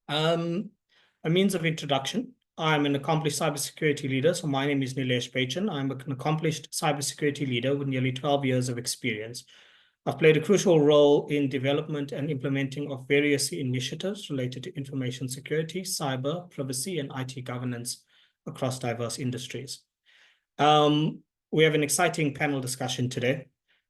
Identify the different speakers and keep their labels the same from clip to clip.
Speaker 1: Um, a means of introduction. I'm an accomplished cybersecurity leader. So my name is Nilesh Pechan. I'm an accomplished cybersecurity leader with nearly 12 years of experience. I've played a crucial role in development and implementing of various initiatives related to information security, cyber, privacy, and IT governance across diverse industries. Um, we have an exciting panel discussion today.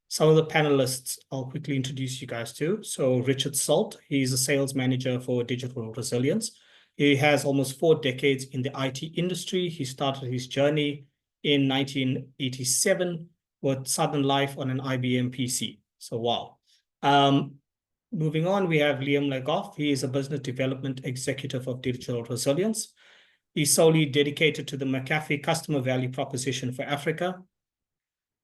Speaker 1: Some of the panelists I'll quickly introduce you guys to. So Richard Salt, he's a sales manager for digital resilience. He has almost 4 decades in the IT industry. He started his journey in 1987 with Southern Life on an IBM PC. So wow. Um, Moving on, we have Liam Legoff. He is a business development executive of digital resilience. He's solely dedicated to the McAfee customer value proposition for Africa.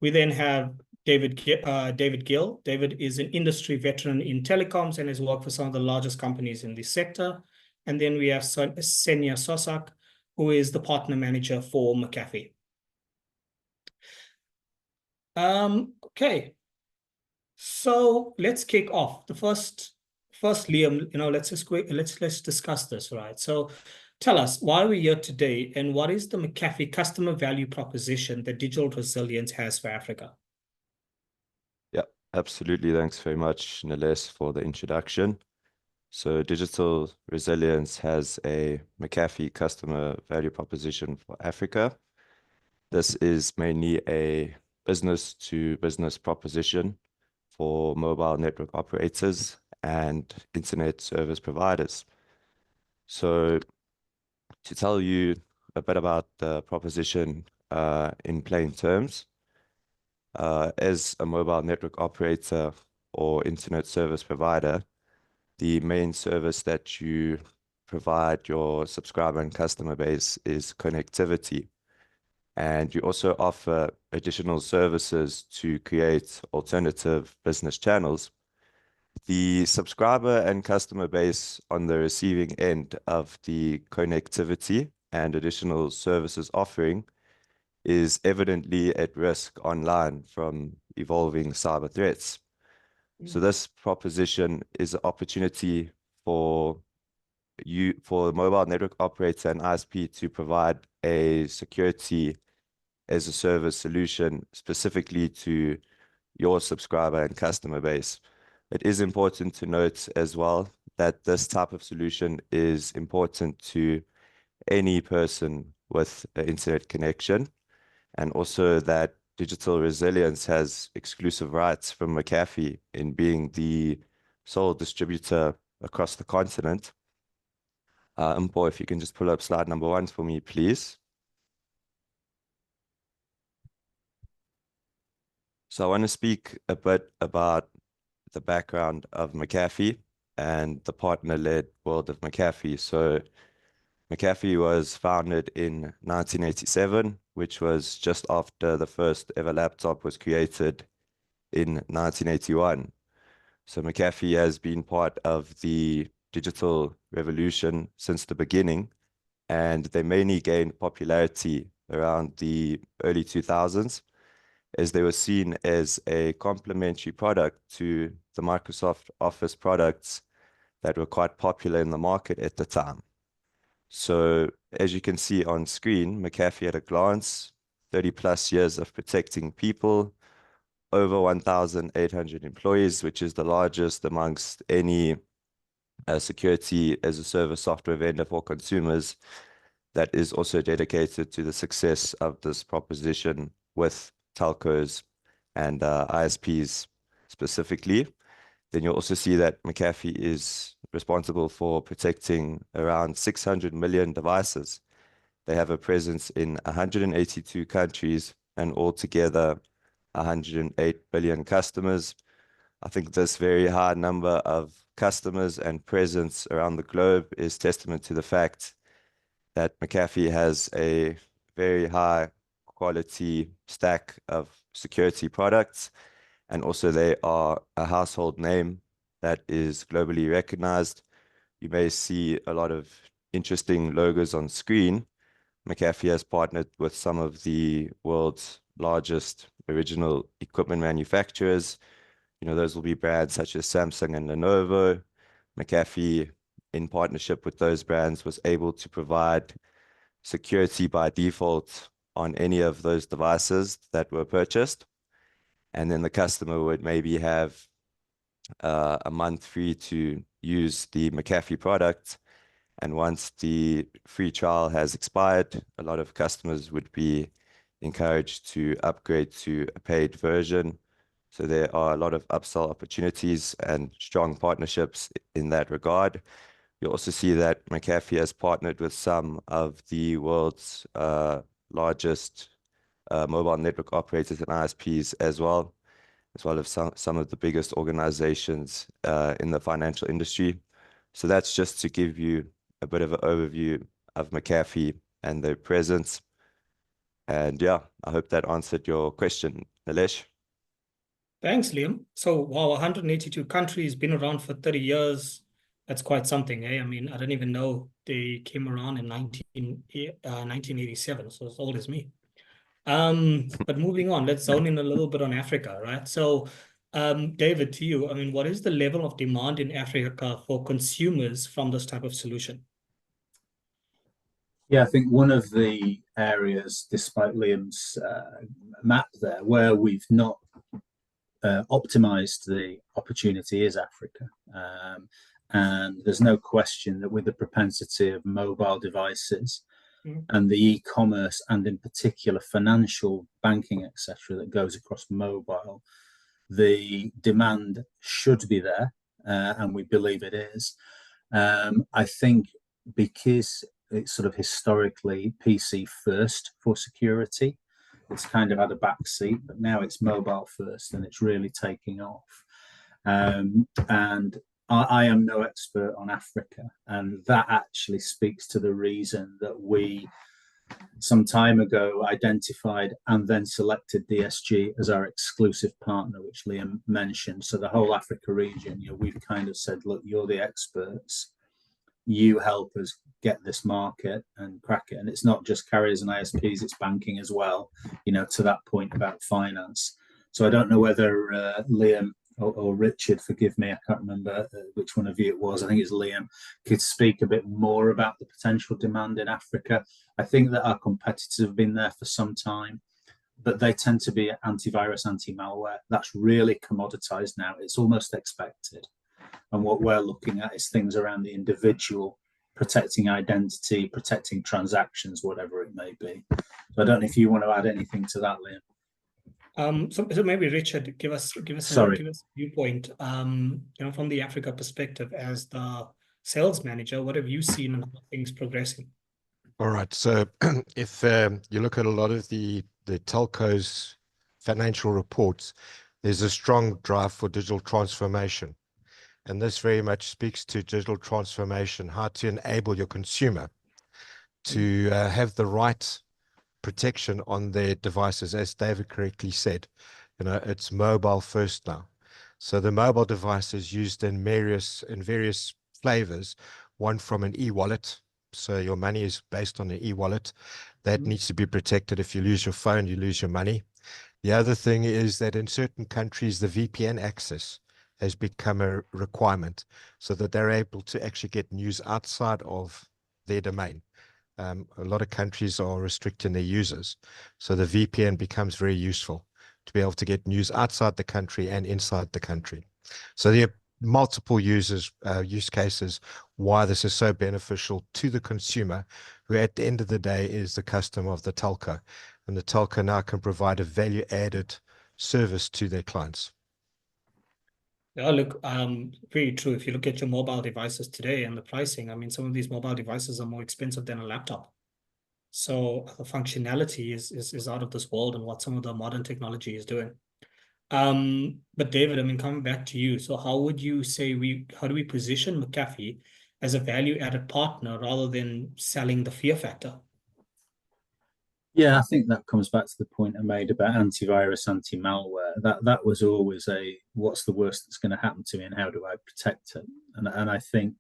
Speaker 1: We then have David Gill. David is an industry veteran in telecoms and has worked for some of the largest companies in this sector. And then we have Senya Sosak, who is the partner manager for McAfee. Okay, so let's kick off. The first, Liam, let's discuss this, right? So tell us why we're here today and what is the McAfee customer value proposition that digital resilience has for Africa?
Speaker 2: Yeah, absolutely. Thanks very much, Nilesh, for the introduction. So digital resilience has a McAfee customer value proposition for Africa. This is mainly a business-to-business proposition for mobile network operators and internet service providers. So to tell you a bit about the proposition in plain terms, as a mobile network operator or internet service provider, the main service that you provide your subscriber and customer base is connectivity. And you also offer additional services to create alternative business channels. The subscriber and customer base on the receiving end of the connectivity and additional services offering is evidently at risk online from evolving cyber threats. So this proposition is an opportunity for the mobile network operator and ISP to provide a security as a service solution specifically to your subscriber and customer base. It is important to note as well that this type of solution is important to any person with an internet connection, and also that digital resilience has exclusive rights from McAfee in being the sole distributor across the continent. Mpo, if you can just pull up slide number 1 for me, please. So I want to speak a bit about the background of McAfee and the partner-led world of McAfee. So McAfee was founded in 1987, which was just after the first ever laptop was created in 1981. So McAfee has been part of the digital revolution since the beginning, and they mainly gained popularity around the early 2000s as they were seen as a complementary product to the Microsoft Office products that were quite popular in the market at the time. So as you can see on screen, McAfee at a glance, 30 plus years of protecting people, over 1,800 employees, which is the largest amongst any security as a service software vendor for consumers that is also dedicated to the success of this proposition with telcos and ISPs specifically. Then you'll also see that McAfee is responsible for protecting around 600 million devices. They have a presence in 182 countries and altogether 108 billion customers. I think this very high number of customers and presence around the globe is testament to the fact that McAfee has a very high quality stack of security products, and also they are a household name that is globally recognized. You may see a lot of interesting logos on screen. McAfee has partnered with some of the world's largest original equipment manufacturers. You know, those will be brands such as Samsung and Lenovo. McAfee in partnership with those brands, was able to provide security by default on any of those devices that were purchased. And then the customer would maybe have a month free to use the McAfee product. And once the free trial has expired, a lot of customers would be encouraged to upgrade to a paid version. So there are a lot of upsell opportunities and strong partnerships in that regard. You also see that McAfee has partnered with some of the world's largest mobile network operators and ISPs as well as some of the biggest organizations in the financial industry. So that's just to give you a bit of an overview of McAfee and their presence. And yeah, I hope that answered your question, Nilesh.
Speaker 1: Thanks, Liam. So, wow, 182 countries, been around for 30 years. That's quite something, eh? I mean, I didn't even know they came around in 1987, so as old as me. But moving on, let's zone in a little bit on Africa, right? So, David, to you, I mean, what is the level of demand in Africa for consumers from this type of solution?
Speaker 3: Yeah, I think one of the areas, despite Liam's map there, where we've not optimized the opportunity is Africa. And there's no question that with the propensity of mobile devices and the e-commerce and in particular financial banking, etc., that goes across mobile, the demand should be there, and we believe it is. I think because it's sort of historically PC first for security, it's kind of had a backseat, but now it's mobile first and it's really taking off. And I am no expert on Africa, and that actually speaks to the reason that we some time ago identified and then selected DSG as our exclusive partner, which Liam mentioned. So the whole Africa region, we've kind of said, look, you're the experts. You help us get this market and crack it. And it's not just carriers and ISPs, it's banking as well, to that point about finance. So I don't know whether Liam or Richard, forgive me, I can't remember which one of you it was. I think it's Liam, could speak a bit more about the potential demand in Africa. I think that our competitors have been there for some time, but they tend to be antivirus, anti-malware. That's really commoditized now. It's almost expected. And what we're looking at is things around the individual, protecting identity, protecting transactions, whatever it may be. So I don't know if you want to add anything to that, Liam.
Speaker 1: So maybe Richard, give us a viewpoint, from the Africa perspective as the sales manager. What have you seen and how things progressing?
Speaker 4: All right. So if you look at a lot of the telcos financial reports, there's a strong drive for digital transformation. And this very much speaks to digital transformation, how to enable your consumer to have the right protection on their devices. As David correctly said, it's mobile first now. So the mobile device is used in various flavors, one from an e-wallet. So your money is based on an e-wallet. That needs to be protected. If you lose your phone, you lose your money. The other thing is that in certain countries, the VPN access has become a requirement so that they're able to actually get news outside of their domain. A lot of countries are restricting their users. So the VPN becomes very useful to be able to get news outside the country and inside the country. So there are multiple use cases why this is so beneficial to the consumer, who at the end of the day is the customer of the telco. And the telco now can provide a value-added service to their clients.
Speaker 1: Yeah, look, very true. If you look at your mobile devices today and the pricing, I mean, some of these mobile devices are more expensive than a laptop. So the functionality is out of this world and what some of the modern technology is doing. But David, I mean, coming back to you, so how would you say how do we position McAfee as a value-added partner rather than selling the fear factor?
Speaker 3: Yeah, I think that comes back to the point I made about antivirus, anti-malware. That was always what's the worst that's going to happen to me and how do I protect it? And I think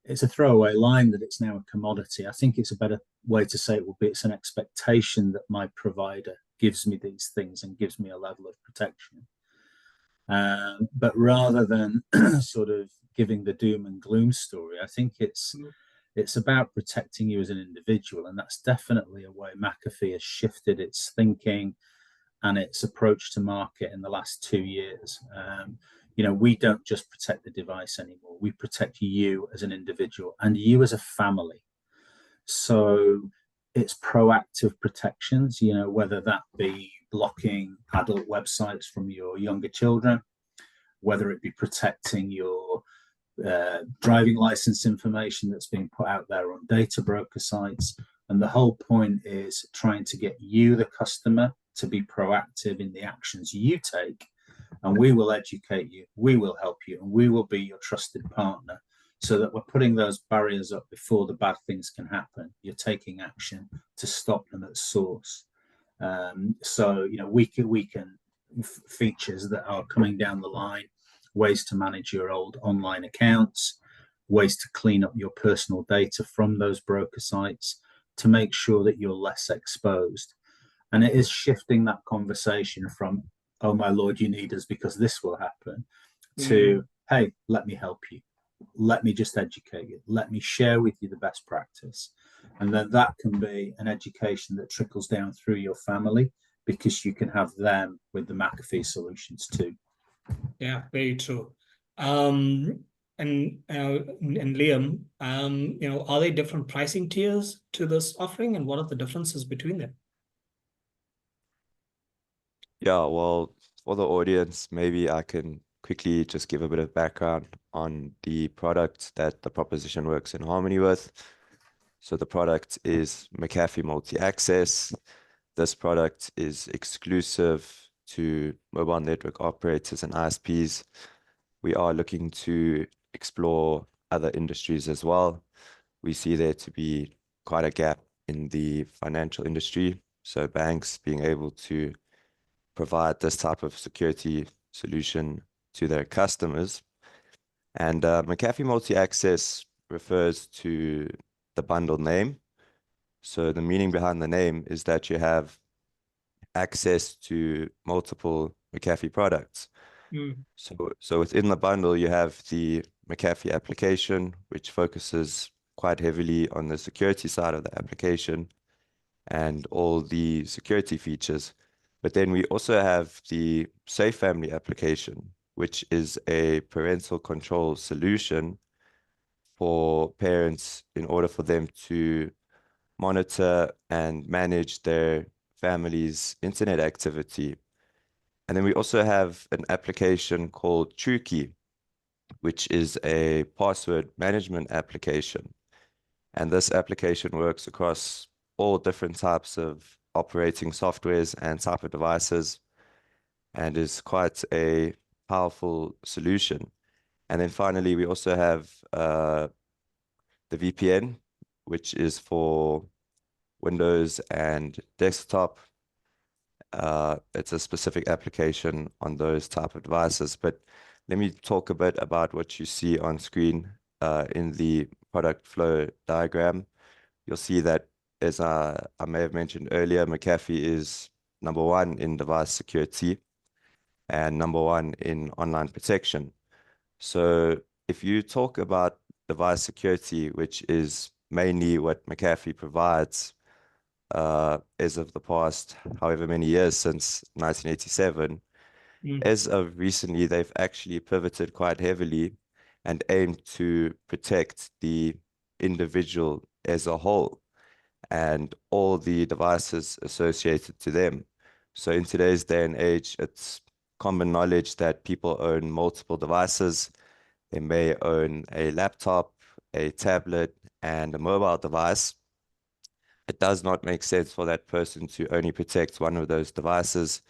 Speaker 3: it's a throwaway line that it's now a commodity. I think it's a better way to say it will be it's an expectation that my provider gives me these things and gives me a level of protection. But rather than sort of giving the doom and gloom story. I think it's about protecting you as an individual, and that's definitely a way McAfee has shifted its thinking and its approach to market in the last 2 years. We don't just protect the device anymore. We protect you as an individual and you as a family. So it's proactive protections, whether that be blocking adult websites from your younger children, whether it be protecting your driving license information that's being put out there on data broker sites. And the whole point is trying to get you, the customer, to be proactive in the actions you take. And we will educate you, we will help you, and we will be your trusted partner, so that we're putting those barriers up before the bad things can happen. You're taking action to stop them at source. We can features that are coming down the line, ways to manage your old online accounts, ways to clean up your personal data from those broker sites to make sure that you're less exposed. And it is shifting that conversation from, oh my Lord, you need us because this will happen, to, hey, let me help you. Let me just educate you. Let me share with you the best practice. And then that can be an education that trickles down through your family, because you can have them with the McAfee solutions too.
Speaker 1: Yeah, very true. And Liam, are there different pricing tiers to this offering, and what are the differences between them?
Speaker 2: Yeah, well, for the audience, maybe I can quickly just give a bit of background on the product that the proposition works in harmony with. So the product is McAfee Multi-Access. This product is exclusive to mobile network operators and ISPs. We are looking to explore other industries as well. We see there to be quite a gap in the financial industry. So banks being able to provide this type of security solution to their customers. And McAfee Multi-Access refers to the bundle name. So the meaning behind the name is that you have access to multiple McAfee products. So within the bundle, you have the McAfee application, which focuses quite heavily on the security side of the application and all the security features. But then we also have the Safe Family application, which is a parental control solution for parents in order for them to monitor and manage their family's internet activity. And then we also have an application called TrueKey, which is a password management application. And this application works across all different types of operating softwares and type of devices, and is quite a powerful solution. And then finally, we also have the VPN, which is for Windows and desktop. It's a specific application on those type of devices. But let me talk a bit about what you see on screen in the product flow diagram. You'll see that, as I may have mentioned earlier, McAfee is #1 in device security and #1 in online protection. So if you talk about device security, which is mainly what McAfee provides as of the past however many years since 1987, as of recently, they've actually pivoted quite heavily and aimed to protect the individual as a whole and all the devices associated to them. So in today's day and age, it's common knowledge that people own multiple devices. They may own a laptop, a tablet, and a mobile device. It does not make sense for that person to only protect one of those devices.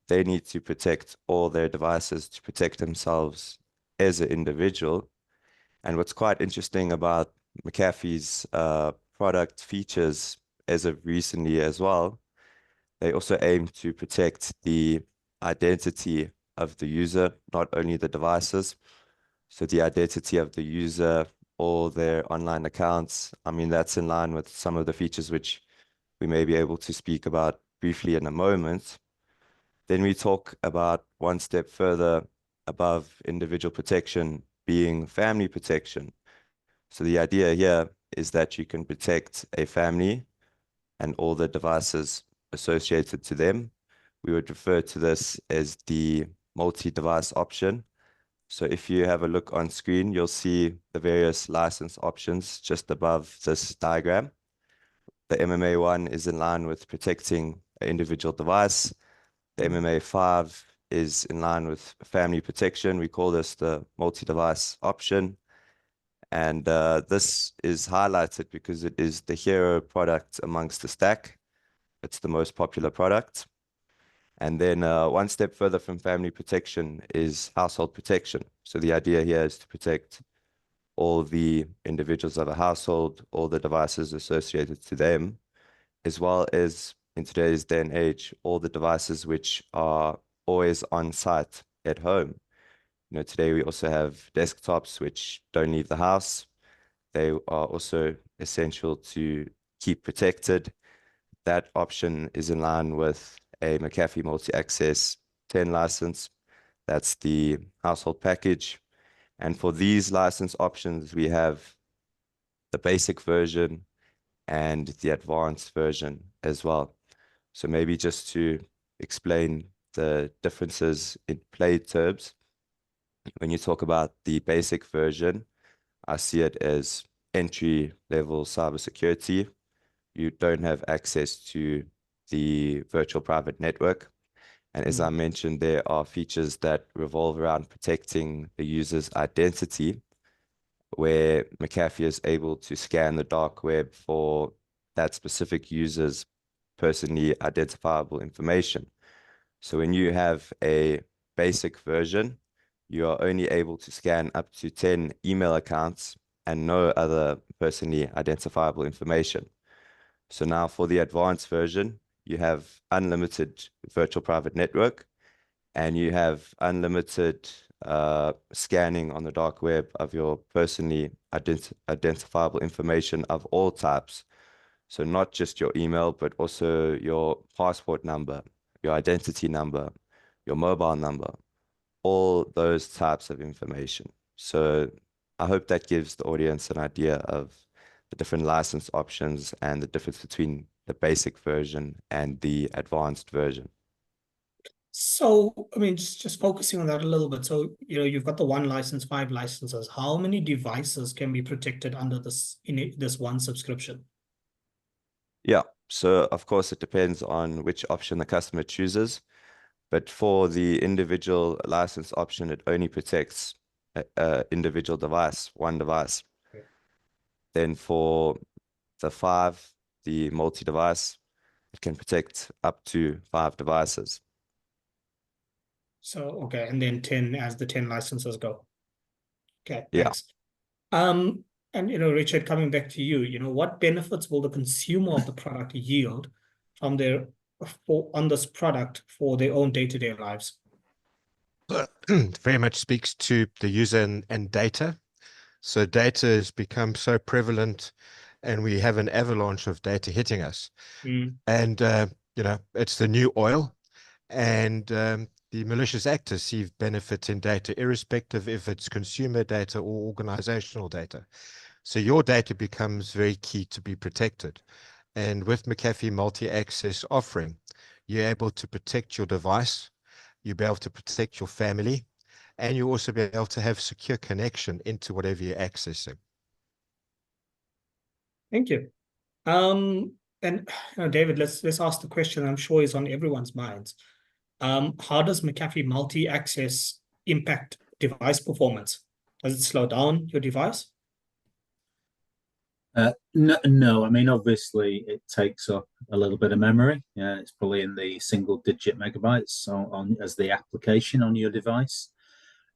Speaker 2: They need to protect all their devices to protect themselves as an individual. And what's quite interesting about McAfee's product features as of recently as well, they also aim to protect the identity of the user, not only the devices. So the identity of the user, all their online accounts. I mean, that's in line with some of the features which we may be able to speak about briefly in a moment. Then we talk about one step further above individual protection being family protection. So the idea here is that you can protect a family and all the devices associated to them. We would refer to this as the multi-device option. So if you have a look on screen, you'll see the various license options just above this diagram. The MMA one is in line with protecting an individual device. The MMA 5 is in line with family protection. We call this the multi-device option. And this is highlighted because it is the hero product amongst the stack. It's the most popular product. And then one step further from family protection is household protection. So the idea here is to protect all the individuals of a household, all the devices associated to them, as well as in today's day and age, all the devices which are always on site at home. You know, today we also have desktops which don't leave the house. They are also essential to keep protected. That option is in line with a McAfee multi-access 10 license. That's the household package. And for these license options, we have the basic version and the advanced version as well. So maybe just to explain the differences in play terms, when you talk about the basic version, I see it as entry-level cybersecurity. You don't have access to the virtual private network. And as I mentioned, there are features that revolve around protecting the user's identity, where McAfee is able to scan the dark web for that specific user's personally identifiable information. So when you have a basic version, you are only able to scan up to 10 email accounts and no other personally identifiable information. So now for the advanced version, you have unlimited virtual private network, and you have unlimited scanning on the dark web of your personally identifiable information of all types. So not just your email, but also your passport number, your identity number, your mobile number, all those types of information. So I hope that gives the audience an idea of the different license options and the difference between the basic version and the advanced version.
Speaker 1: So, I mean, just focusing on that a little bit. So, you know, you've got the 1 license, 5 licenses. How many devices can be protected under this this one subscription?
Speaker 2: Yeah, so of course it depends on which option the customer chooses. But for the individual license option, it only protects an individual device, one device.
Speaker 1: Okay.
Speaker 2: Then for the 5, the multi-device, it can protect up to 5 devices.
Speaker 1: So, okay, and then 10 as the 10 licenses go. Okay,
Speaker 2: Yeah.
Speaker 1: thanks. And you know, Richard, coming back to you, you know, what benefits will the consumer of the product yield from on this product for their own day-to-day lives?
Speaker 4: Very much speaks to the user and data. So data has become so prevalent, and we have an avalanche of data hitting us. And, you know, it's the new oil, and the malicious actors see benefit in data, irrespective if it's consumer data or organizational data. So your data becomes very key to be protected. And with McAfee multi-access offering, you're able to protect your device, you'll be able to protect your family, and you'll also be able to have secure connection into whatever you're accessing.
Speaker 1: Thank you. And you know, David, let's ask the question I'm sure is on everyone's minds. How does McAfee multi-access impact device performance? Does it slow down your device?
Speaker 3: No, I mean, obviously it takes up a little bit of memory. Yeah, it's probably in the single-digit megabytes on as the application on your device.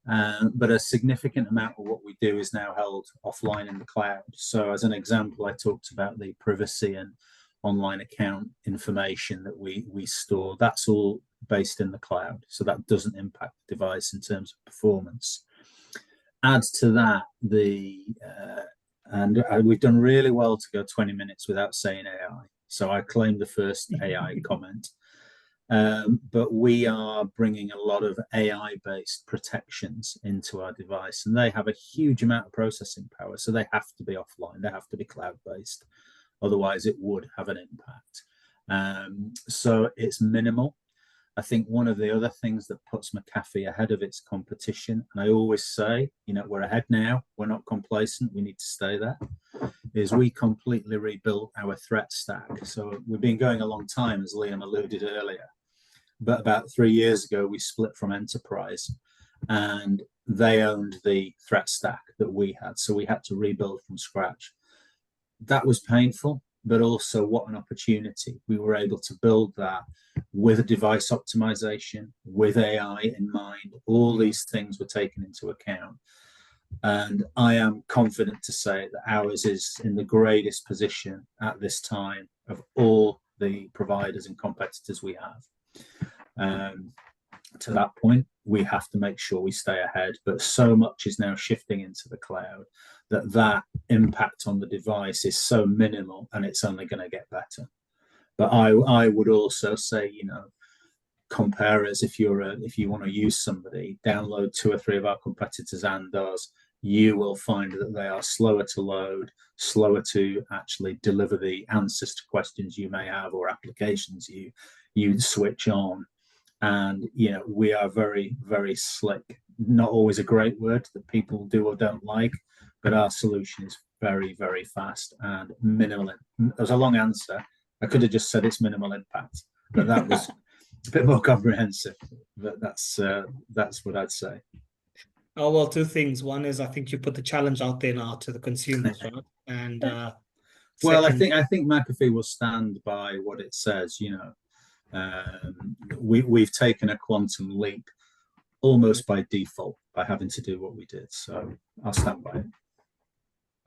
Speaker 3: But a significant amount of what we do is now held offline in the cloud. So as an example, I talked about the privacy and online account information that we store. That's all based in the cloud. So that doesn't impact the device in terms of performance. Add to that and we've done really well to go 20 minutes without saying AI. So I claim the first AI comment. But we are bringing a lot of AI-based protections into our device, and they have a huge amount of processing power, so they have to be offline, they have to be cloud-based, otherwise it would have an impact. So it's minimal. I think one of the other things that puts McAfee ahead of its competition, and I always say, you know, we're ahead now, we're not complacent, we need to stay there, is we completely rebuilt our threat stack. So we've been going a long time, as Liam alluded earlier, but about 3 years ago, we split from Enterprise, and they owned the threat stack that we had. So we had to rebuild from scratch. That was painful, but also what an opportunity. We were able to build that with a device optimization, with AI in mind. All these things were taken into account. And I am confident to say that ours is in the greatest position at this time of all the providers and competitors we have. To that point, we have to make sure we stay ahead, but so much is now shifting into the cloud that impact on the device is so minimal, and it's only going to get better. But I would also say, you know, compare us. If you want to use somebody, download 2 or 3 of our competitors and us. You will find that they are slower to load, slower to actually deliver the answers to questions you may have or applications you switch on. And, you know, we are very, very slick. Not always a great word that people do or don't like, but our solution is very, very fast and minimal. It was a long answer. I could have just said it's minimal impact, but that was a bit more comprehensive. But that's what I'd say.
Speaker 1: Oh, well, 2 things. One is I think you put the challenge out there now to the consumers, right? And
Speaker 3: well,
Speaker 1: second,
Speaker 3: I think McAfee will stand by what it says. You know, we've taken a quantum leap almost by default by having to do what we did. So I'll stand by it.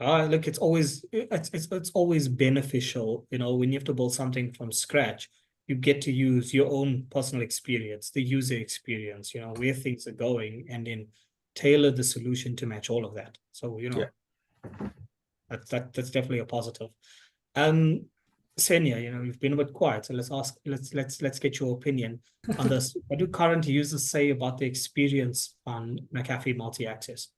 Speaker 1: Look, it's always beneficial, you know, when you have to build something from scratch, you get to use your own personal experience, the user experience, you know, where things are going, and then tailor the solution to match all of that. So, you know,
Speaker 3: yeah.
Speaker 1: that's definitely a positive. Senya, you know, you've been a bit quiet, so let's get your opinion on this. What do current users say about the experience on McAfee multi-access?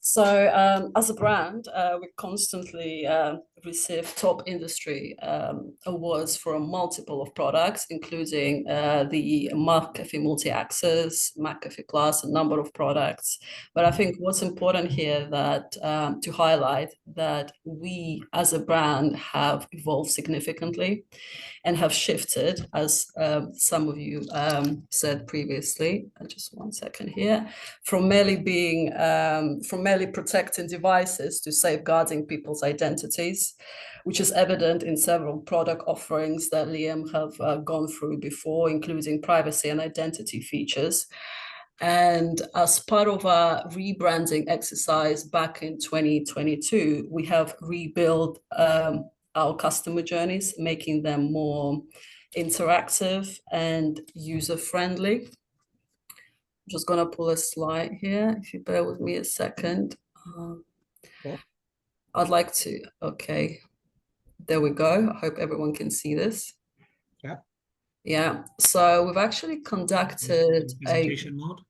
Speaker 5: So as a brand, we constantly receive top industry awards for a multiple of products, including the McAfee Multi-Access, McAfee Plus, a number of products. But I think what's important here that to highlight that we as a brand have evolved significantly and have shifted, as some of you said previously. Just 1 second here. From merely protecting devices to safeguarding people's identities, which is evident in several product offerings that Liam have gone through before, including privacy and identity features. And as part of our rebranding exercise back in 2022, we have rebuilt our customer journeys, making them more interactive and user-friendly. I'm just going to pull a slide here, if you bear with me a second. I'd like to, okay, there we go. I hope everyone can see this.
Speaker 1: Yeah.
Speaker 5: Yeah, so we've actually conducted
Speaker 1: presentation mode.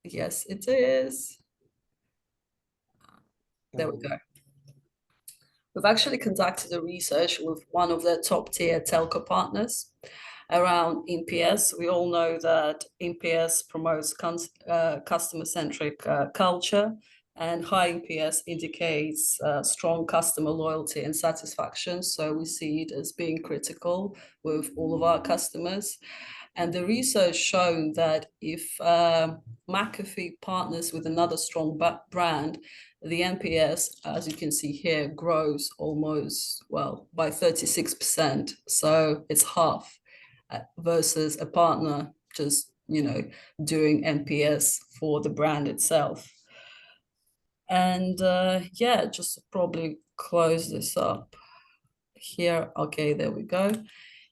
Speaker 5: Yes, it is. There we go. We've actually conducted a research with one of the top tier telco partners around NPS. We all know that NPS promotes customer-centric culture, and high NPS indicates strong customer loyalty and satisfaction. So we see it as being critical with all of our customers. And the research shown that if McAfee partners with another strong brand, the NPS, as you can see here, grows almost, well, by 36%. So it's half versus a partner just, you know, doing NPS for the brand itself. And yeah, just to probably close this up here. Okay, there we go.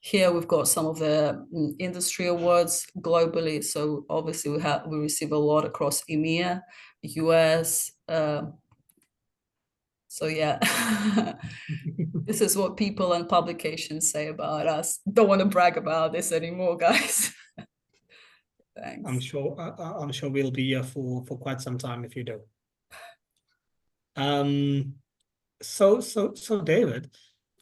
Speaker 5: Here we've got some of the industry awards globally. So obviously we receive a lot across EMEA, US, So yeah, this is what people and publications say about us. Don't want to brag about this anymore, guys. Thanks.
Speaker 1: I'm sure we'll be here for quite some time if you do. So David,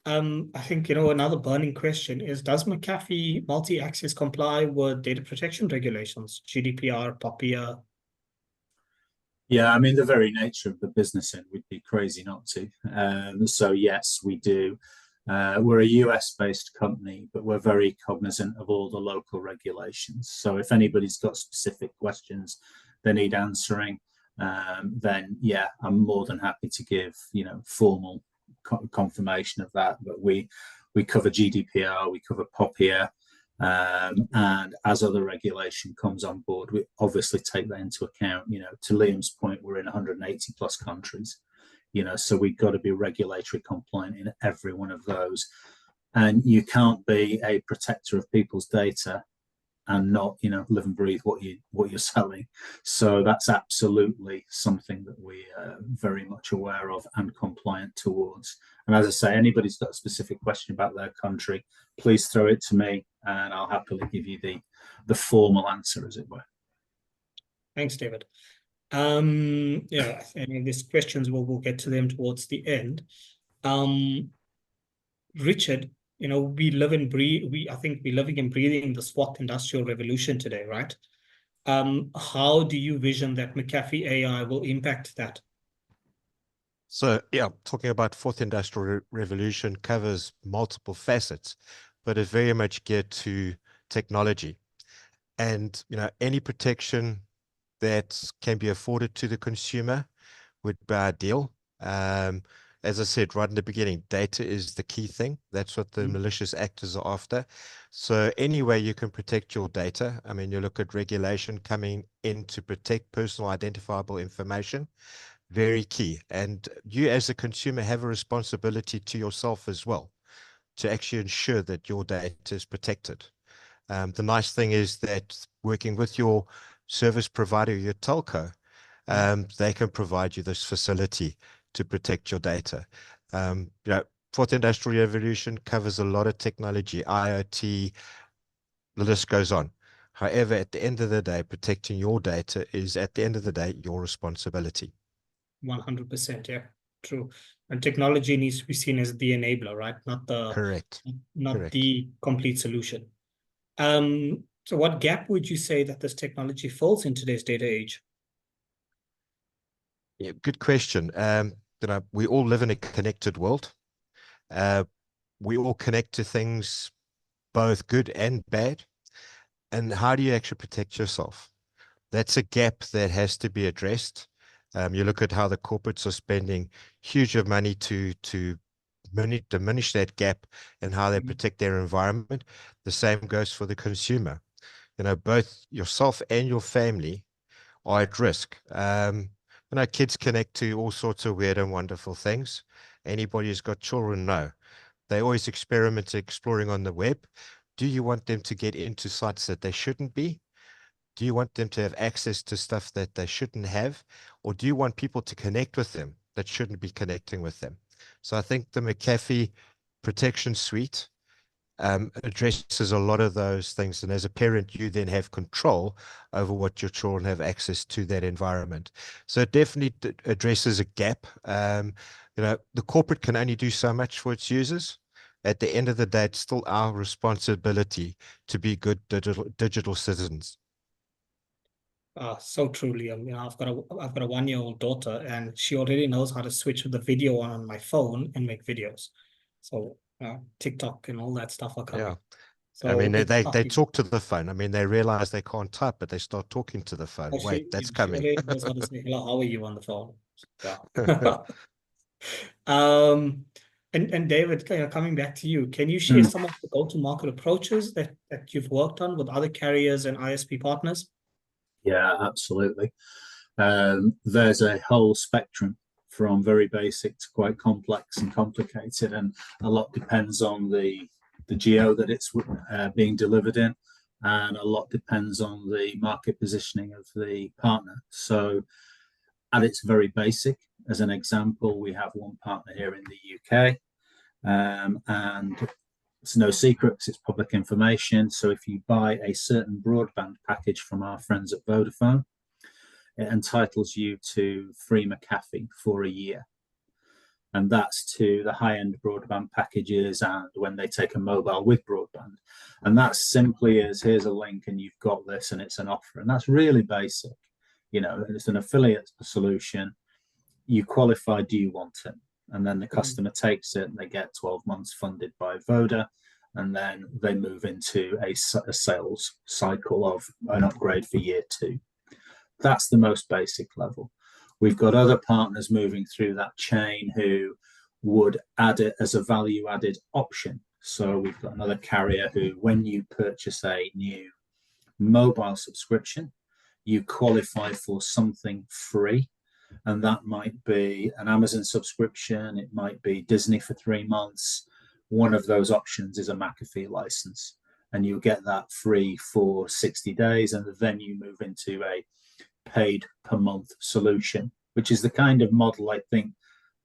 Speaker 1: I think, another burning question is, does McAfee multi-access comply with data protection regulations, GDPR, POPIA?
Speaker 3: Yeah, I mean, the very nature of the business end, we'd be crazy not to. So yes, we do. We're a US-based company, but we're very cognizant of all the local regulations. So if anybody's got specific questions they need answering, then yeah, I'm more than happy to give formal confirmation of that. But we cover GDPR, we cover POPIA, and as other regulation comes on board, we obviously take that into account. To Liam's point, we're in 180 plus countries, so we've got to be regulatory compliant in every one of those. And you can't be a protector of people's data and not, live and breathe what you're selling. So that's absolutely something that we are very much aware of and compliant towards. And as I say, anybody's got a specific question about their country, please throw it to me and I'll happily give you the formal answer, as it were.
Speaker 1: Thanks, David. Yeah, I mean, these questions, we'll get to them towards the end. Richard, we live and breathe, I think we're living and breathing this fourth industrial revolution today, right? How do you vision that McAfee AI will impact that?
Speaker 4: So yeah, talking about fourth industrial revolution covers multiple facets, but it's very much geared to technology. And any protection that can be afforded to the consumer would be ideal. As I said right in the beginning, data is the key thing. That's what the malicious actors are after. So any way you can protect your data, I mean, you look at regulation coming in to protect personal identifiable information, very key. And you as a consumer have a responsibility to yourself as well to actually ensure that your data is protected. The nice thing is that working with your service provider, your telco, they can provide you this facility to protect your data. Fourth industrial revolution covers a lot of technology, IoT, the list goes on. However, at the end of the day, protecting your data is, at the end of the day, your responsibility.
Speaker 1: 100%, yeah, true. And technology needs to be seen as the enabler, right? Not the
Speaker 4: Correct.
Speaker 1: the complete solution. So what gap would you say that this technology fills in today's data age?
Speaker 4: Yeah, good question. We all live in a connected world. We all connect to things, both good and bad. And how do you actually protect yourself? That's a gap that has to be addressed. You look at how the corporates are spending huge of money to diminish that gap and how they protect their environment. The same goes for the consumer. Both yourself and your family are at risk. Kids connect to all sorts of weird and wonderful things. Anybody who's got children know. They always experiment exploring on the web. Do you want them to get into sites that they shouldn't be? Do you want them to have access to stuff that they shouldn't have? Or do you want people to connect with them that shouldn't be connecting with them? So I think the McAfee Protection Suite addresses a lot of those things. And as a parent, you then have control over what your children have access to that environment. So it definitely addresses a gap. The corporate can only do so much for its users. At the end of the day, it's still our responsibility to be good digital citizens.
Speaker 1: So truly, I've got a 1-year-old daughter, and she already knows how to switch the video on my phone and make videos. So TikTok and all that stuff are coming.
Speaker 4: Yeah.
Speaker 1: So
Speaker 4: I mean, they talk to the phone. I mean, they realize they can't type, but they start talking to the phone. Wait, that's coming.
Speaker 1: She already knows how to say, hello, how are you on the phone? Yeah. And David, coming back to you, can you share some of the go-to-market approaches that you've worked on with other carriers and ISP partners?
Speaker 3: Yeah, absolutely. There's a whole spectrum from very basic to quite complex and complicated, and a lot depends on the geo that it's being delivered in, and a lot depends on the market positioning of the partner. So at its very basic. As an example, we have one partner here in the UK, and it's no secret because it's public information. So if you buy a certain broadband package from our friends at Vodafone, it entitles you to free McAfee for a year. And that's to the high-end broadband packages and when they take a mobile with broadband. And that's simply as, here's a link and you've got this and it's an offer. And that's really basic. You know, it's an affiliate solution. You qualify, do you want it? And then the customer takes it and they get 12 months funded by Voda. And then they move into a sales cycle of an upgrade for year 2. That's the most basic level. We've got other partners moving through that chain who would add it as a value-added option. So we've got another carrier who, when you purchase a new mobile subscription, you qualify for something free. And that might be an Amazon subscription. It might be Disney for 3 months. One of those options is a McAfee license. And you get that free for 60 days. And then you move into a paid per month solution, which is the kind of model I think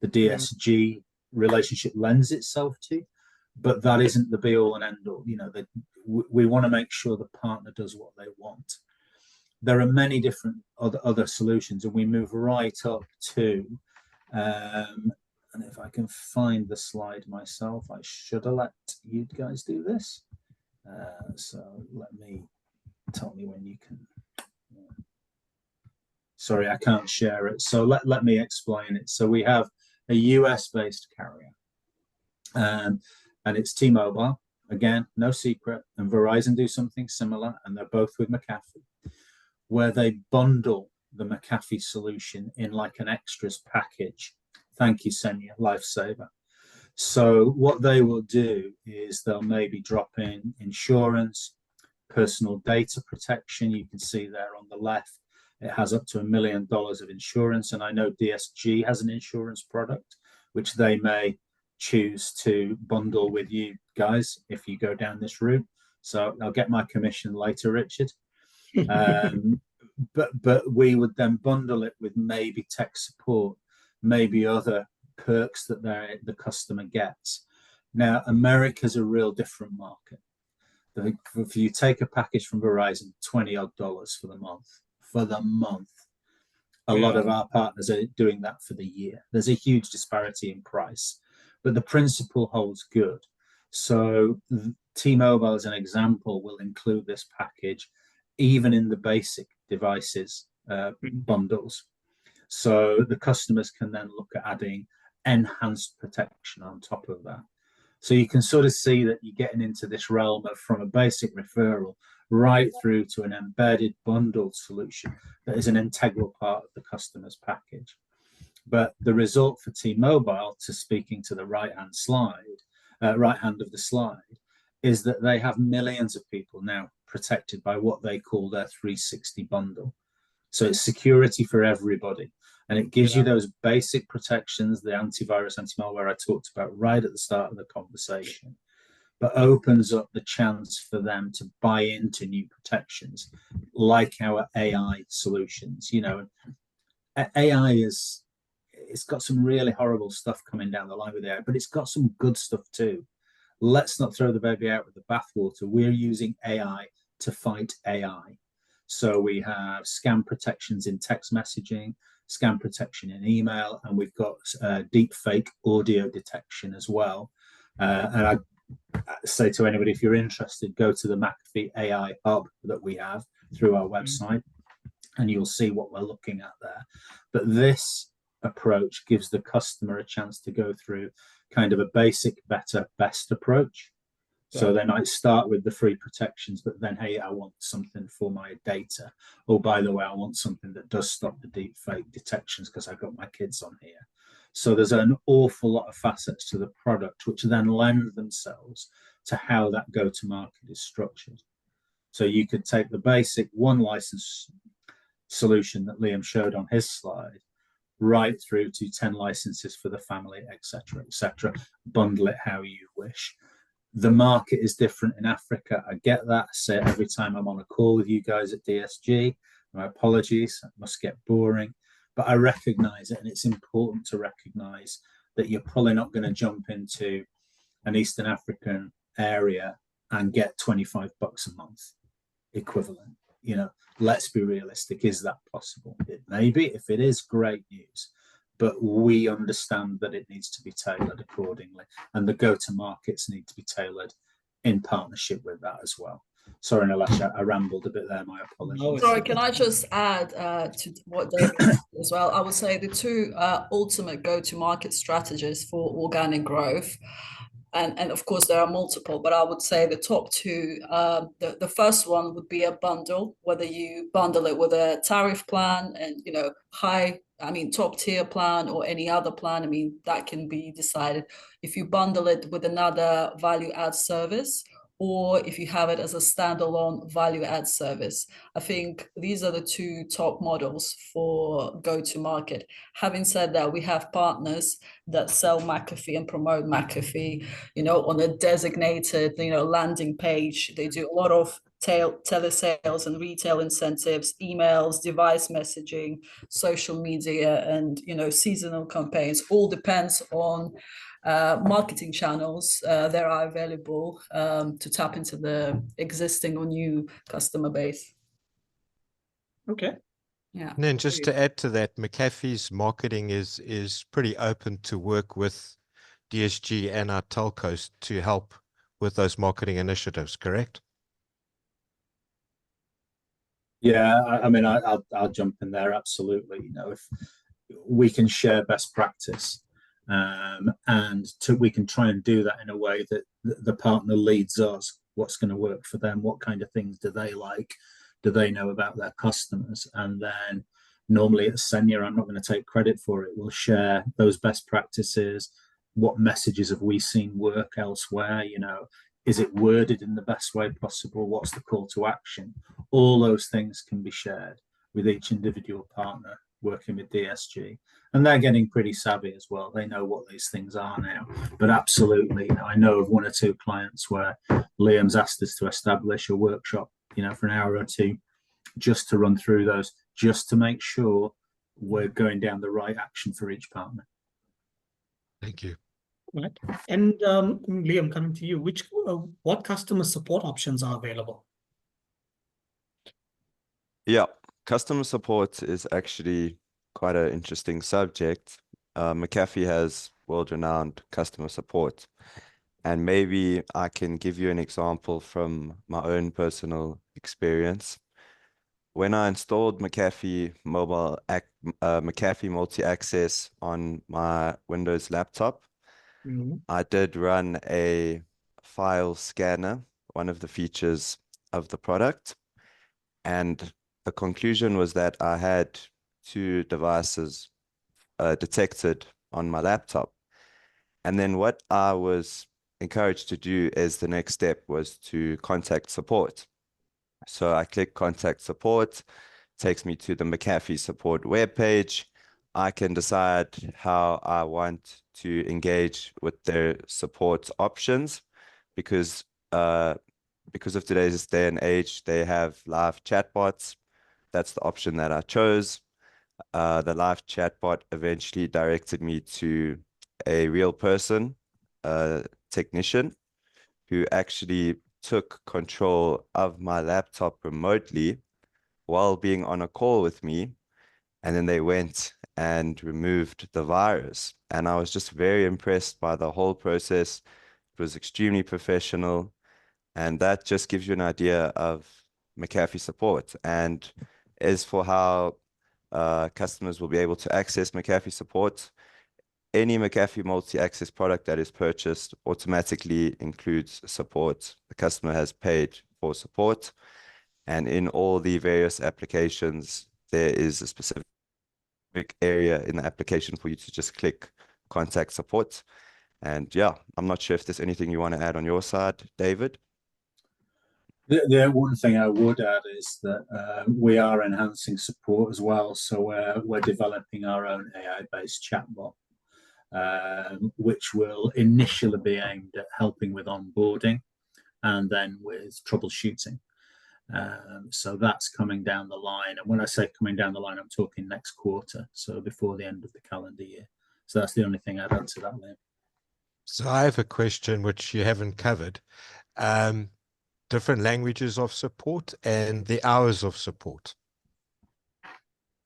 Speaker 3: the DSG relationship lends itself to, but that isn't the be all and end all. You know, we want to make sure the partner does what they want. There are many different other solutions, and we move right up to, and if I can find the slide myself, I should have let you guys do this. So tell me when you can. Sorry, I can't share it. So let me explain it. So we have a US-based carrier, and it's T-Mobile. Again, no secret. And Verizon do something similar, and they're both with McAfee, where they bundle the McAfee solution in like an extras package. Thank you, Senya, lifesaver. So what they will do is they'll maybe drop in insurance, personal data protection. You can see there on the left, it has up to $1 million of insurance. And I know DSG has an insurance product, which they may choose to bundle with you guys if you go down this route. So I'll get my commission later, Richard. But we would then bundle it with maybe tech support, maybe other perks that the customer gets. Now, America's a real different market. If you take a package from Verizon, $20 odd for the month. A lot of our partners are doing that for the year. There's a huge disparity in price, but the principle holds good. So T-Mobile, as an example, will include this package even in the basic devices bundles. So the customers can then look at adding enhanced protection on top of that. So you can sort of see that you're getting into this realm of from a basic referral right through to an embedded bundled solution that is an integral part of the customer's package. But the result for T-Mobile, to speaking to the right hand of the slide, is that they have millions of people now protected by what they call their 360 bundle. So it's security for everybody. And it gives you those basic protections, the antivirus, anti-malware I talked about right at the start of the conversation, but opens up the chance for them to buy into new protections like our AI solutions. You know, AI it's got some really horrible stuff coming down the line with AI, but it's got some good stuff too. Let's not throw the baby out with the bathwater. We're using AI to fight AI. So we have scam protections in text messaging, scam protection in email, and we've got deep fake audio detection as well. And I say to anybody, if you're interested, go to the McAfee AI hub that we have through our website, and you'll see what we're looking at there. But this approach gives the customer a chance to go through kind of a basic, better, best approach. So they might start with the free protections, but then, hey, I want something for my data. Oh, by the way, I want something that does stop the deep fake detections because I've got my kids on here. So there's an awful lot of facets to the product, which then lend themselves to how that go-to-market is structured. So you could take the basic one license solution that Liam showed on his slide, right through to 10 licenses for the family, etc., bundle it how you wish. The market is different in Africa. I get that. I say it every time I'm on a call with you guys at DSG. My apologies. It must get boring. But I recognize it, and it's important to recognize that you're probably not going to jump into an Eastern African area and get $25 a month equivalent. You know, let's be realistic. Is that possible? It may be. If it is, great news. But we understand that it needs to be tailored accordingly, and the go-to-markets need to be tailored in partnership with that as well. Sorry, Nilesh, I rambled a bit there. My apologies.
Speaker 1: No,
Speaker 5: Sorry, can I just add to what David said as well? I would say the two ultimate go-to-market strategies for organic growth, and of course there are multiple, but I would say the top two, the first one would be a bundle, whether you bundle it with a tariff plan and, you know, top tier plan or any other plan. I mean, that can be decided. If you bundle it with another value add service, or if you have it as a standalone value add service. I think these are the two top models for go-to-market. Having said that, we have partners that sell McAfee and promote McAfee, you know, on a designated, you know, landing page. They do a lot of telesales and retail incentives, emails, device messaging, social media, and, you know, seasonal campaigns. All depends on marketing channels that are available to tap into the existing or new customer base.
Speaker 1: Okay.
Speaker 5: Yeah.
Speaker 4: And then just to add to that, McAfee's marketing is pretty open to work with DSG and our telcos to help with those marketing initiatives, correct?
Speaker 3: Yeah, I mean, I'll jump in there. Absolutely. You know, if we can share best practice, and we can try and do that in a way that the partner leads us. What's going to work for them? What kind of things do they like? Do they know about their customers? And then normally at Senior, I'm not going to take credit for it. We'll share those best practices. What messages have we seen work elsewhere? You know, is it worded in the best way possible? What's the call to action? All those things can be shared with each individual partner working with DSG. And they're getting pretty savvy as well. They know what these things are now. But absolutely, you know, I know of one or two clients where Liam's asked us to establish a workshop, you know, for an hour or two, just to run through those, just to make sure we're going down the right action for each partner.
Speaker 4: Thank you.
Speaker 1: Right. And Liam, coming to you, what customer support options are available?
Speaker 2: Yeah, customer support is actually quite an interesting subject. McAfee has world-renowned customer support, and maybe I can give you an example from my own personal experience. When I installed McAfee McAfee multi-access on my Windows laptop, I did run a file scanner, one of the features of the product, and the conclusion was that I had two devices detected on my laptop. And then what I was encouraged to do as the next step was to contact support. So I click contact support, takes me to the McAfee support webpage. I can decide how I want to engage with their support options because of today's day and age, they have live chatbots. That's the option that I chose. The live chatbot eventually directed me to a real person, a technician, who actually took control of my laptop remotely while being on a call with me. And then they went and removed the virus. And I was just very impressed by the whole process. It was extremely professional. And that just gives you an idea of McAfee support. And as for how customers will be able to access McAfee support, any McAfee multi-access product that is purchased automatically includes support. The customer has paid for support. And in all the various applications, there is a specific area in the application for you to just click contact support. And yeah, I'm not sure if there's anything you want to add on your side, David.
Speaker 3: The one thing I would add is that we are enhancing support as well. So we're developing our own AI-based chatbot, which will initially be aimed at helping with onboarding and then with troubleshooting. So that's coming down the line. And when I say coming down the line, I'm talking next quarter, so before the end of the calendar year. So that's the only thing I'd add to that, Liam.
Speaker 4: So I have a question which you haven't covered. Different languages of support and the hours of support.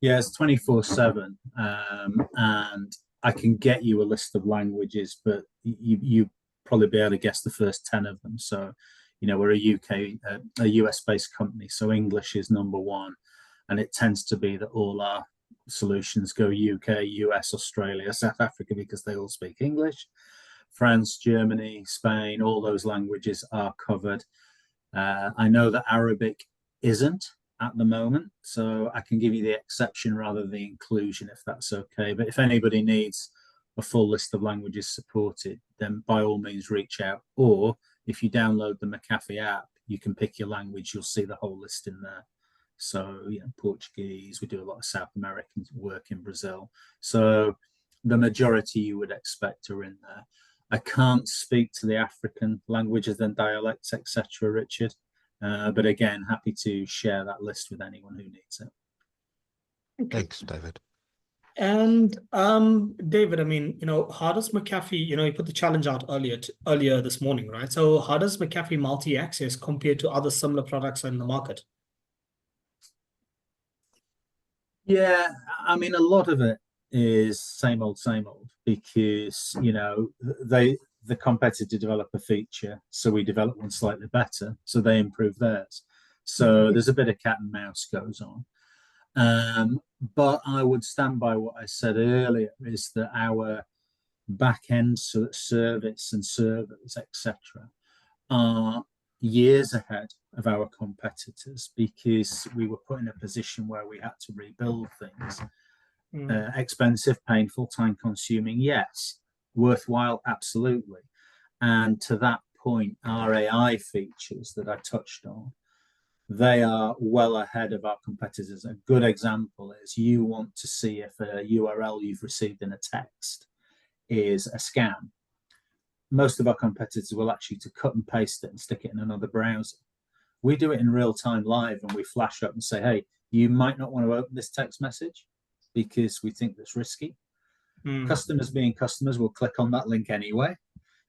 Speaker 3: Yeah, it's 24/7, and I can get you a list of languages, but you probably be able to guess the first 10 of them. So, we're a US-based company, so English is number one, and it tends to be that all our solutions go UK, US, Australia, South Africa, because they all speak English. France, Germany, Spain, all those languages are covered. I know that Arabic isn't at the moment, so I can give you the exception rather than the inclusion, if that's okay. But if anybody needs a full list of languages supported, then by all means reach out. Or if you download the McAfee app, you can pick your language, you'll see the whole list in there. So, Portuguese, we do a lot of South American work in Brazil. So the majority you would expect are in there. I can't speak to the African languages and dialects, etc., Richard. But again, happy to share that list with anyone who needs it.
Speaker 1: Okay.
Speaker 4: Thanks, David.
Speaker 1: And David, I mean, how does McAfee, you put the challenge out earlier this morning, right? So how does McAfee multi-access compare to other similar products in the market?
Speaker 3: Yeah, I mean, a lot of it is same old, because, the competitor develop a feature, so we develop one slightly better, so they improve theirs. So there's a bit of cat and mouse goes on. But I would stand by what I said earlier, is that our back-end service and servers, etc., are years ahead of our competitors, because we were put in a position where we had to rebuild things. Expensive, painful, time-consuming, yes. Worthwhile, absolutely. And to that point, our AI features that I touched on, they are well ahead of our competitors. A good example is, you want to see if a URL you've received in a text is a scam. Most of our competitors will actually to cut and paste it and stick it in another browser. We do it in real time live, and we flash up and say, hey, you might not want to open this text message because we think that's risky. Customers being customers will click on that link anyway,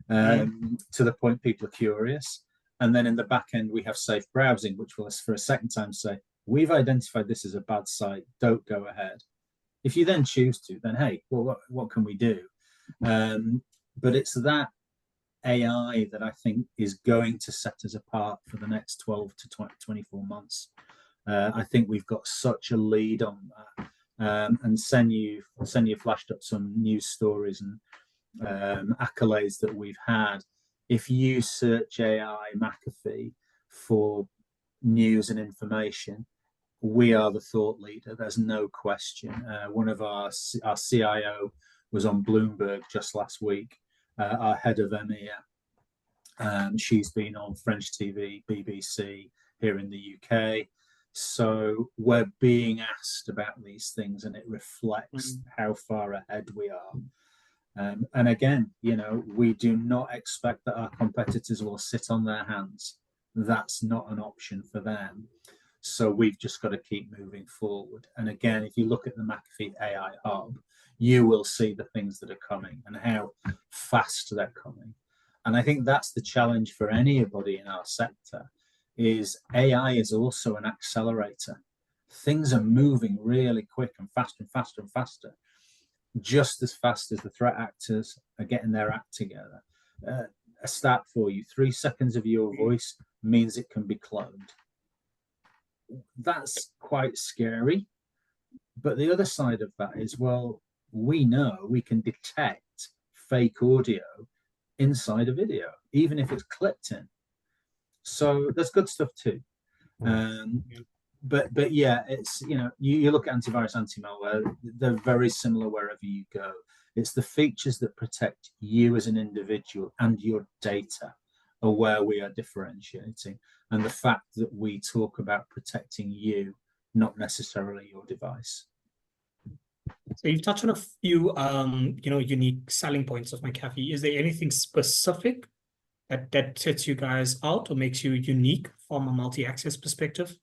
Speaker 3: to the point people are curious. And then in the back end, we have safe browsing, which will, for a second time, say, we've identified this as a bad site, don't go ahead. If you then choose to, then hey, well, what can we do? But it's that AI that I think is going to set us apart for the next 12 to 24 months. I think we've got such a lead on that. And Senyu flashed up some news stories and accolades that we've had. If you search AI McAfee for news and information, we are the thought leader. There's no question. One of our CIO was on Bloomberg just last week. Our head of EMEA, she's been on French TV, BBC here in the UK. So we're being asked about these things, and it reflects how far ahead we are. And again, we do not expect that our competitors will sit on their hands. That's not an option for them. So we've just got to keep moving forward. And again, if you look at the McAfee AI Hub, you will see the things that are coming and how fast they're coming. And I think that's the challenge for anybody in our sector, is AI is also an accelerator. Things are moving really quick and faster and faster and faster, just as fast as the threat actors are getting their act together. A stat for you, 3 seconds of your voice means it can be cloned. That's quite scary. But the other side of that is, well, we know we can detect fake audio inside a video, even if it's clipped in. So there's good stuff too. But yeah, it's, you look at antivirus, anti-malware, they're very similar wherever you go. It's the features that protect you as an individual and your data are where we are differentiating. And the fact that we talk about protecting you, not necessarily your device.
Speaker 1: So you've touched on a few, unique selling points of McAfee. Is there anything specific that sets you guys out or makes you unique from a multi-access perspective?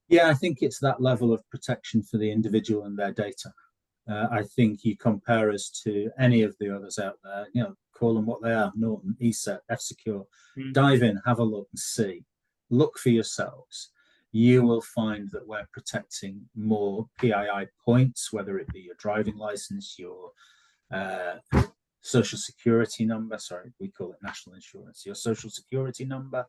Speaker 3: Yeah, I think it's that level of protection for the individual and their data. I think you compare us to any of the others out there, call them what they are, Norton, ESET, F-Secure. Dive in, have a look and see. Look for yourselves. You will find that we're protecting more PII points, whether it be your driving license, your social security number, sorry, we call it national insurance, your social security number,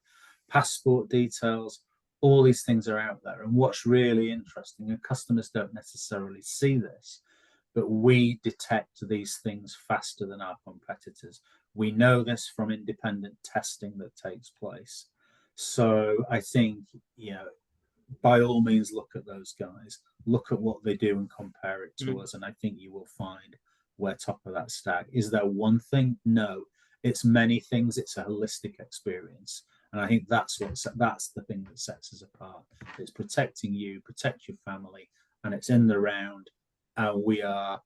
Speaker 3: passport details, all these things are out there. And what's really interesting, and customers don't necessarily see this, but we detect these things faster than our competitors. We know this from independent testing that takes place. So I think, by all means, look at those guys, look at what they do and compare it to us. And I think you will find we're top of that stack. Is there one thing? No, it's many things. It's a holistic experience. And I think that's the thing that sets us apart. It's protecting you, protect your family, and it's in the round. And we are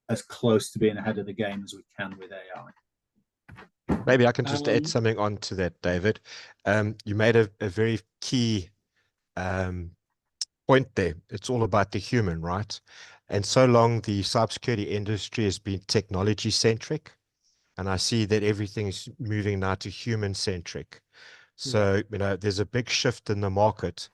Speaker 3: as close to being ahead of the game as we can with AI.
Speaker 4: Maybe I can just add something on to that, David. You made a very key point there. It's all about the human, right? And so long the cybersecurity industry has been technology centric, and I see that everything's moving now to human centric. So, there's a big shift in the market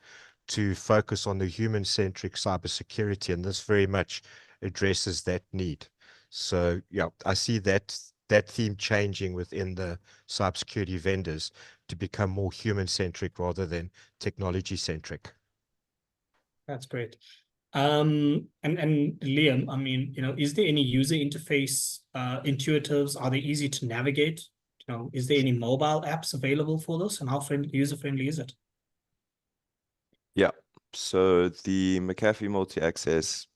Speaker 4: to focus on the human centric cybersecurity, and this very much addresses that need. So, yeah, I see that theme changing within the cybersecurity vendors to become more human centric rather than technology centric.
Speaker 1: That's great. And Liam, I mean, is there any user interface intuitives? Are they easy to navigate? Is there any mobile apps available for this, and how user-friendly is it?
Speaker 2: Yeah, so the McAfee multi-access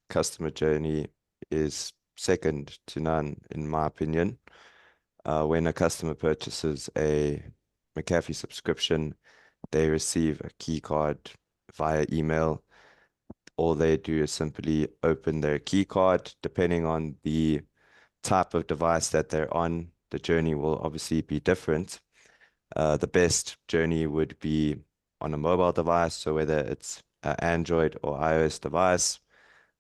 Speaker 2: customer journey is second to none, in my opinion. When a customer purchases a McAfee subscription, they receive a key card via email. All they do is simply open their key card. Depending on the type of device that they're on, the journey will obviously be different. The best journey would be on a mobile device, so whether it's an Android or iOS device,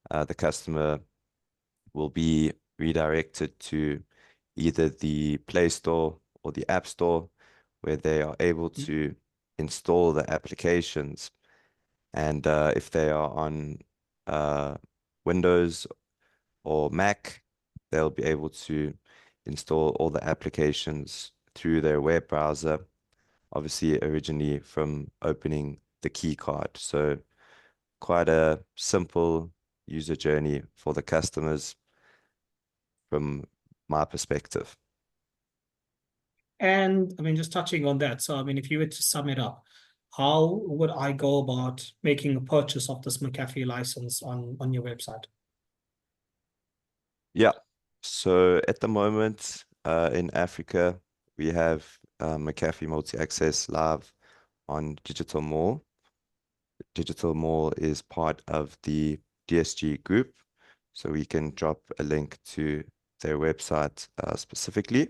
Speaker 2: the customer will be redirected to either the Play Store or the App Store, where they are able to install the applications. And if they are on Windows or Mac, they'll be able to install all the applications through their web browser, obviously originally from opening the key card. So quite a simple user journey for the customers from my perspective.
Speaker 1: And I mean, just touching on that. So, I mean, if you were to sum it up, how would I go about making a purchase of this McAfee license on your website?
Speaker 2: Yeah, so at the moment in Africa, we have McAfee Multi-Access live on Digital Mall. Digital Mall is part of the DSG group, so we can drop a link to their website specifically.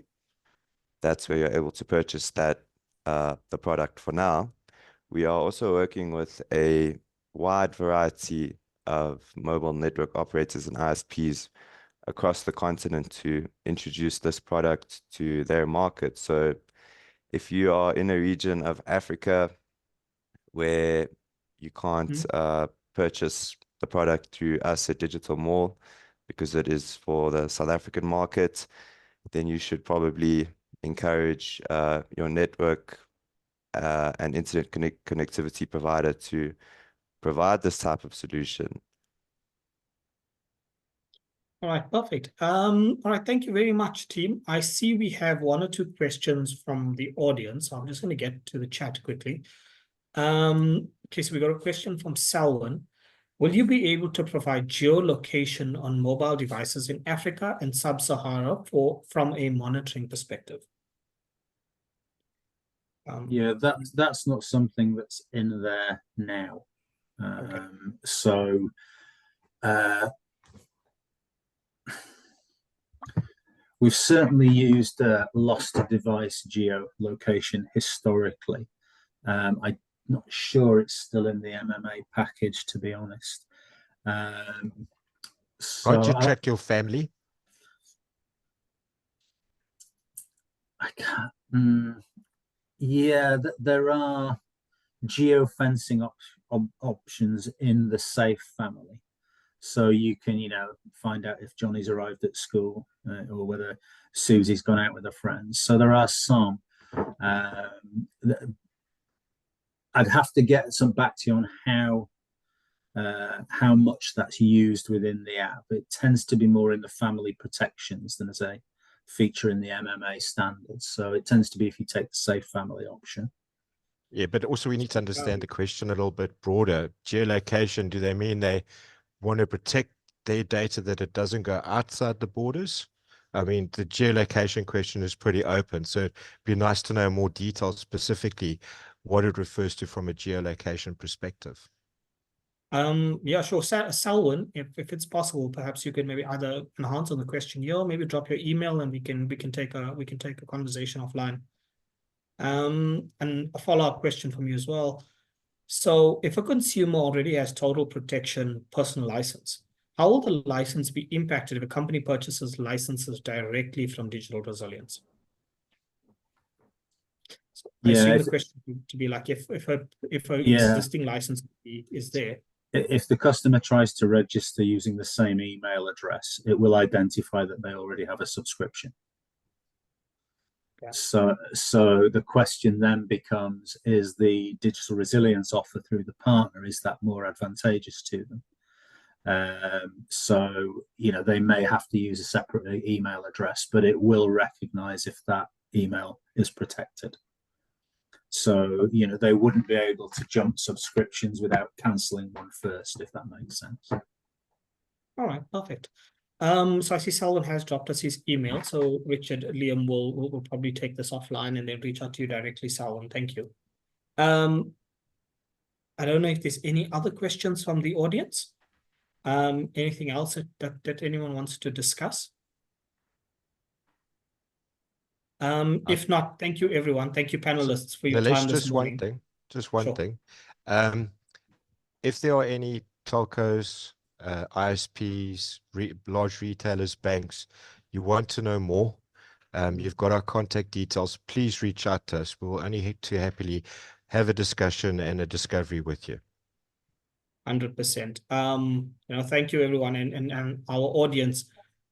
Speaker 2: That's where you're able to purchase that the product for now. We are also working with a wide variety of mobile network operators and ISPs across the continent to introduce this product to their market. So if you are in a region of Africa where you can't purchase the product through us at Digital Mall because it is for the South African market, then you should probably encourage your network and internet connectivity provider to provide this type of solution.
Speaker 1: All right, perfect. All right, thank you very much, team. I see we have one or two questions from the audience. I'm just going to get to the chat quickly. Okay, so we got a question from Selwyn. Will you be able to provide geolocation on mobile devices in Africa and Sub-Sahara from a monitoring perspective?
Speaker 3: Yeah, that's not something that's in there now.
Speaker 1: Okay.
Speaker 3: So We've certainly used lost device geolocation historically. I'm not sure it's still in the MMA package, to be honest.
Speaker 4: Can't you track your family?
Speaker 3: I can't. Yeah, there are geofencing options in the Safe family. So you can, find out if Johnny's arrived at school or whether Susie's gone out with her friends. So there are some. I'd have to get some back to you on how much that's used within the app. It tends to be more in the family protections than as a feature in the MMA standards. So it tends to be if you take the Safe family option.
Speaker 4: Yeah, but also we need to understand the question a little bit broader. Geolocation, do they mean they want to protect their data that it doesn't go outside the borders? I mean, the geolocation question is pretty open, so it'd be nice to know more details, specifically what it refers to from a geolocation perspective.
Speaker 1: Yeah, sure. Selwyn, if it's possible, perhaps you could maybe either enhance on the question here, or maybe drop your email and we can take a conversation offline. And a follow-up question from you as well. So if a consumer already has total protection personal license, how will the license be impacted if a company purchases licenses directly from Digital Resilience? So I assume the question to be like if a existing license is there.
Speaker 3: If the customer tries to register using the same email address, it will identify that they already have a subscription.
Speaker 1: Yeah.
Speaker 3: So the question then becomes, is the digital resilience offer through the partner, is that more advantageous to them? So, they may have to use a separate email address, but it will recognize if that email is protected. So, they wouldn't be able to jump subscriptions without cancelling one first, if that makes sense.
Speaker 1: All right, perfect. So I see Selwyn has dropped us his email. So Richard, Liam will probably take this offline and then reach out to you directly, Selwyn. Thank you. I don't know if there's any other questions from the audience. Anything else that anyone wants to discuss? If not, thank you, everyone. Thank you, panelists, for your time this morning.
Speaker 4: Just one thing. If there are any telcos, ISPs, large retailers, banks, you want to know more, you've got our contact details, please reach out to us. We will only too happily have a discussion and a discovery with you.
Speaker 1: 100%. Thank you, everyone, and our audience.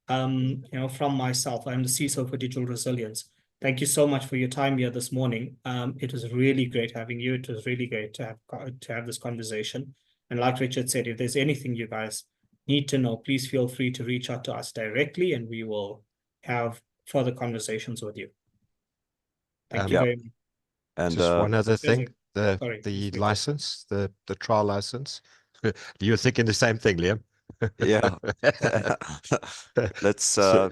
Speaker 1: From myself, I'm the CISO for Digital Resilience. Thank you so much for your time here this morning. It was really great having you. It was really great to have this conversation. And like Richard said, if there's anything you guys need to know, please feel free to reach out to us directly, and we will have further conversations with you. Thank you very much.
Speaker 2: And
Speaker 4: just one other thing, the license, the trial license. You were thinking the same thing, Liam.
Speaker 2: Yeah. Let's go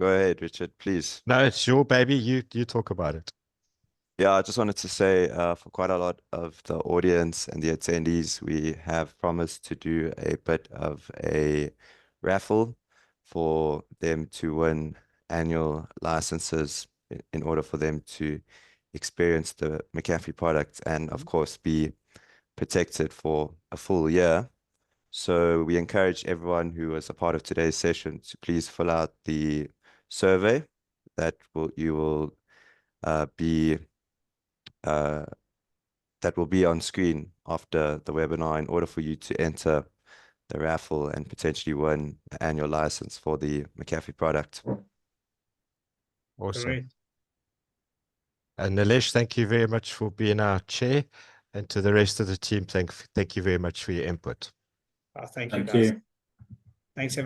Speaker 2: ahead, Richard, please.
Speaker 4: No, it's your baby. You talk about it.
Speaker 2: Yeah, I just wanted to say for quite a lot of the audience and the attendees, we have promised to do a bit of a raffle for them to win annual licenses in order for them to experience the McAfee product and, of course, be protected for a full year. So we encourage everyone who was a part of today's session to please fill out the survey that will be on screen after the webinar in order for you to enter the raffle and potentially win an annual license for the McAfee product.
Speaker 4: Awesome.
Speaker 1: Great.
Speaker 4: And Nilesh, thank you very much for being our chair, and to the rest of the team, thank you very much for your input.
Speaker 1: Thank you, guys. Thanks, everyone.